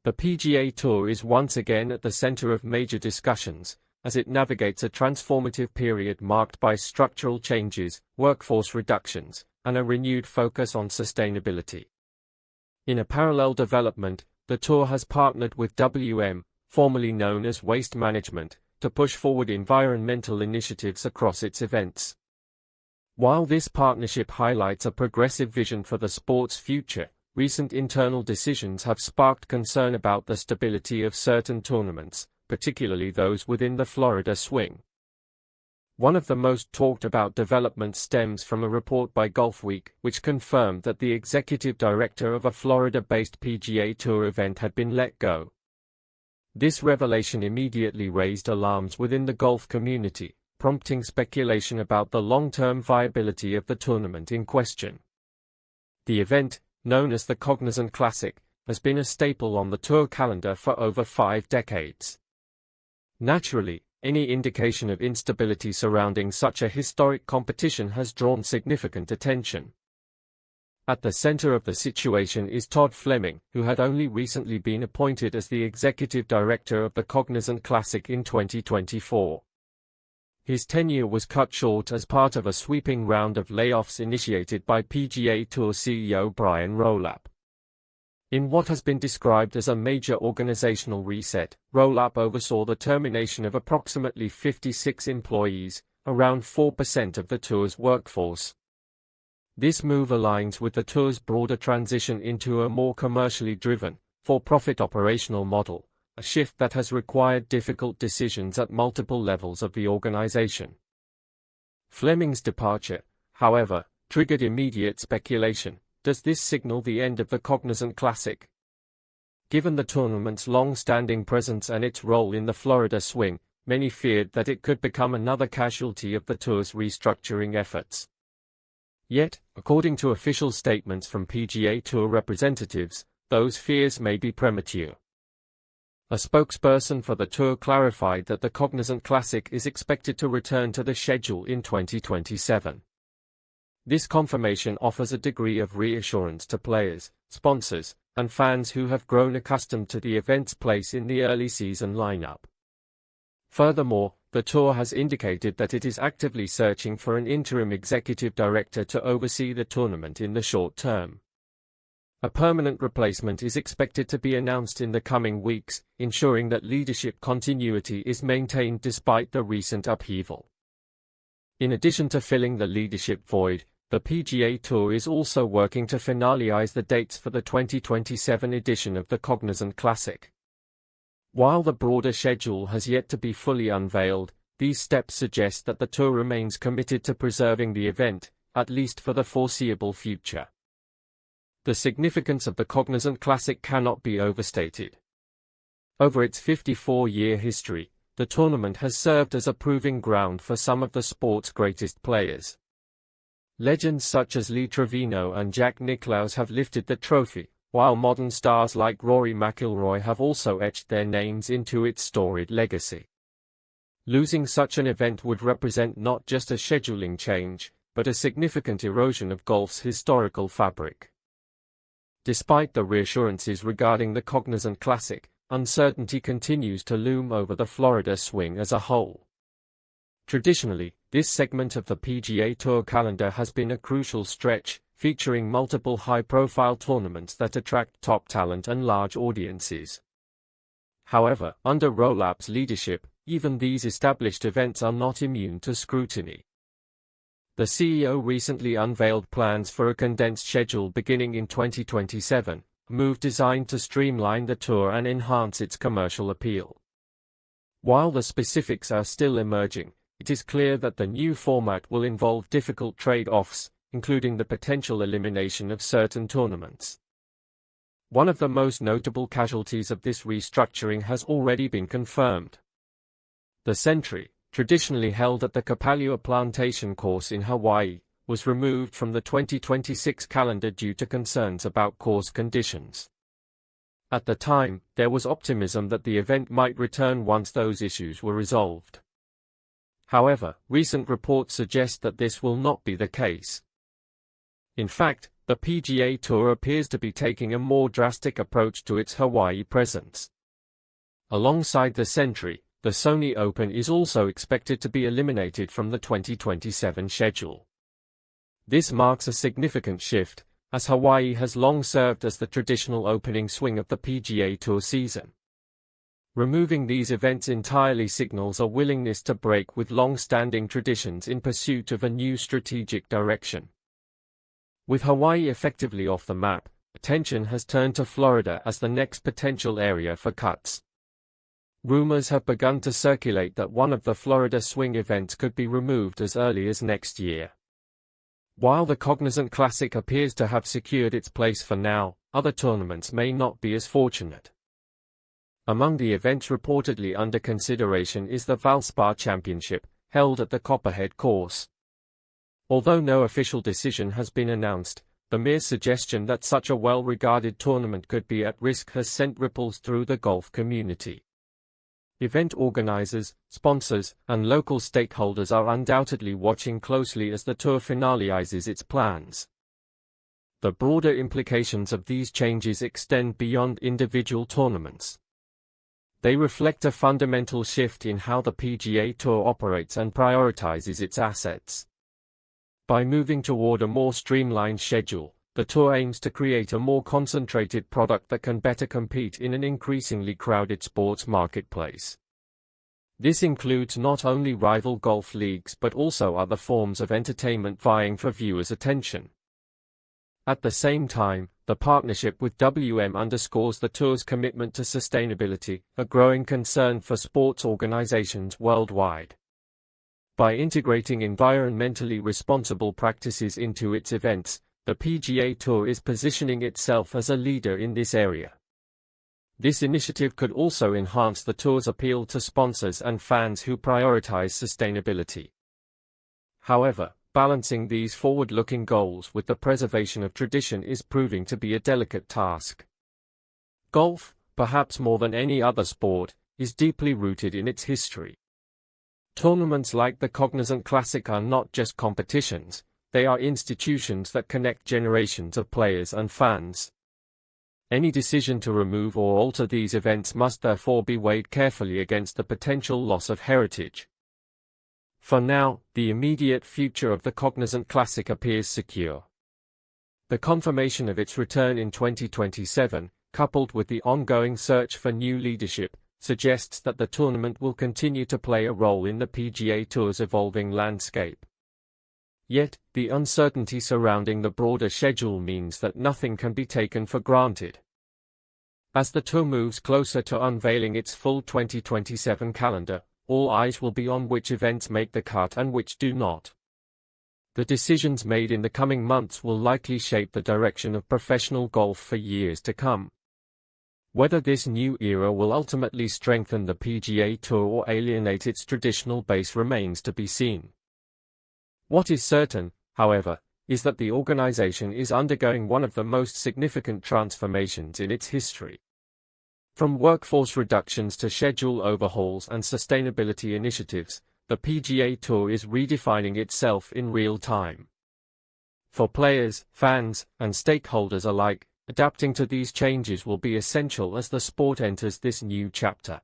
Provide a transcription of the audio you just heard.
The PGA Tour is once again at the center of major discussions, as it navigates a transformative period marked by structural changes, workforce reductions, and a renewed focus on sustainability. In a parallel development, the Tour has partnered with WM, formerly known as Waste Management, to push forward environmental initiatives across its events. While this partnership highlights a progressive vision for the sport's future, recent internal decisions have sparked concern about the stability of certain tournaments, particularly those within the Florida swing. One of the most talked about developments stems from a report by Golfweek, which confirmed that the executive director of a Florida-based PGA Tour event had been let go. This revelation immediately raised alarms within the golf community, prompting speculation about the long-term viability of the tournament in question. The event, known as the Cognizant Classic, has been a staple on the Tour calendar for over 5 decades. Naturally, any indication of instability surrounding such a historic competition has drawn significant attention. At the center of the situation is Todd Fleming, who had only recently been appointed as the executive director of the Cognizant Classic in 2024. His tenure was cut short as part of a sweeping round of layoffs initiated by PGA Tour CEO Brian Rolapp. In what has been described as a major organizational reset, Rolapp oversaw the termination of approximately 56 employees, around 4% of the Tour's workforce. This move aligns with the Tour's broader transition into a more commercially driven, for-profit operational model, a shift that has required difficult decisions at multiple levels of the organization. Fleming's departure, however, triggered immediate speculation. Does this signal the end of the Cognizant Classic? Given the tournament's long-standing presence and its role in the Florida swing, many feared that it could become another casualty of the Tour's restructuring efforts. Yet, according to official statements from PGA Tour representatives, those fears may be premature. A spokesperson for the Tour clarified that the Cognizant Classic is expected to return to the schedule in 2027. This confirmation offers a degree of reassurance to players, sponsors, and fans who have grown accustomed to the event's place in the early season lineup. Furthermore, the Tour has indicated that it is actively searching for an interim executive director to oversee the tournament in the short term. A permanent replacement is expected to be announced in the coming weeks, ensuring that leadership continuity is maintained despite the recent upheaval. In addition to filling the leadership void, the PGA Tour is also working to finalize the dates for the 2027 edition of the Cognizant Classic. While the broader schedule has yet to be fully unveiled, these steps suggest that the Tour remains committed to preserving the event, at least for the foreseeable future. The significance of the Cognizant Classic cannot be overstated. Over its 54-year history, the tournament has served as a proving ground for some of the sport's greatest players. Legends such as Lee Trevino and Jack Nicklaus have lifted the trophy, while modern stars like Rory McIlroy have also etched their names into its storied legacy. Losing such an event would represent not just a scheduling change, but a significant erosion of golf's historical fabric. Despite the reassurances regarding the Cognizant Classic, uncertainty continues to loom over the Florida swing as a whole. Traditionally, this segment of the PGA Tour calendar has been a crucial stretch, featuring multiple high-profile tournaments that attract top talent and large audiences. However, under Rolapp's leadership, even these established events are not immune to scrutiny. The CEO recently unveiled plans for a condensed schedule beginning in 2027, a move designed to streamline the Tour and enhance its commercial appeal. While the specifics are still emerging, it is clear that the new format will involve difficult trade-offs, including the potential elimination of certain tournaments. One of the most notable casualties of this restructuring has already been confirmed. The Sentry, traditionally held at the Kapalua Plantation course in Hawaii, was removed from the 2026 calendar due to concerns about course conditions. At the time, there was optimism that the event might return once those issues were resolved. However, recent reports suggest that this will not be the case. In fact, the PGA Tour appears to be taking a more drastic approach to its Hawaii presence. Alongside the Sentry, the Sony Open is also expected to be eliminated from the 2027 schedule. This marks a significant shift, as Hawaii has long served as the traditional opening swing of the PGA Tour season. Removing these events entirely signals a willingness to break with long-standing traditions in pursuit of a new strategic direction. With Hawaii effectively off the map, attention has turned to Florida as the next potential area for cuts. Rumors have begun to circulate that one of the Florida swing events could be removed as early as next year. While the Cognizant Classic appears to have secured its place for now, other tournaments may not be as fortunate. Among the events reportedly under consideration is the Valspar Championship, held at the Copperhead course. Although no official decision has been announced, the mere suggestion that such a well-regarded tournament could be at risk has sent ripples through the golf community. Event organizers, sponsors, and local stakeholders are undoubtedly watching closely as the tour finalizes its plans. The broader implications of these changes extend beyond individual tournaments. They reflect a fundamental shift in how the PGA Tour operates and prioritizes its assets. By moving toward a more streamlined schedule, the tour aims to create a more concentrated product that can better compete in an increasingly crowded sports marketplace. This includes not only rival golf leagues but also other forms of entertainment vying for viewers' attention. At the same time, the partnership with WM underscores the tour's commitment to sustainability, a growing concern for sports organizations worldwide. By integrating environmentally responsible practices into its events, the PGA Tour is positioning itself as a leader in this area. This initiative could also enhance the tour's appeal to sponsors and fans who prioritize sustainability. However, balancing these forward-looking goals with the preservation of tradition is proving to be a delicate task. Golf, perhaps more than any other sport, is deeply rooted in its history. Tournaments like the Cognizant Classic are not just competitions, they are institutions that connect generations of players and fans. Any decision to remove or alter these events must therefore be weighed carefully against the potential loss of heritage. For now, the immediate future of the Cognizant Classic appears secure. The confirmation of its return in 2027, coupled with the ongoing search for new leadership, suggests that the tournament will continue to play a role in the PGA Tour's evolving landscape. Yet, the uncertainty surrounding the broader schedule means that nothing can be taken for granted. As the tour moves closer to unveiling its full 2027 calendar, all eyes will be on which events make the cut and which do not. The decisions made in the coming months will likely shape the direction of professional golf for years to come. Whether this new era will ultimately strengthen the PGA Tour or alienate its traditional base remains to be seen. What is certain, however, is that the organization is undergoing one of the most significant transformations in its history. From workforce reductions to schedule overhauls and sustainability initiatives, the PGA Tour is redefining itself in real time. For players, fans, and stakeholders alike, adapting to these changes will be essential as the sport enters this new chapter.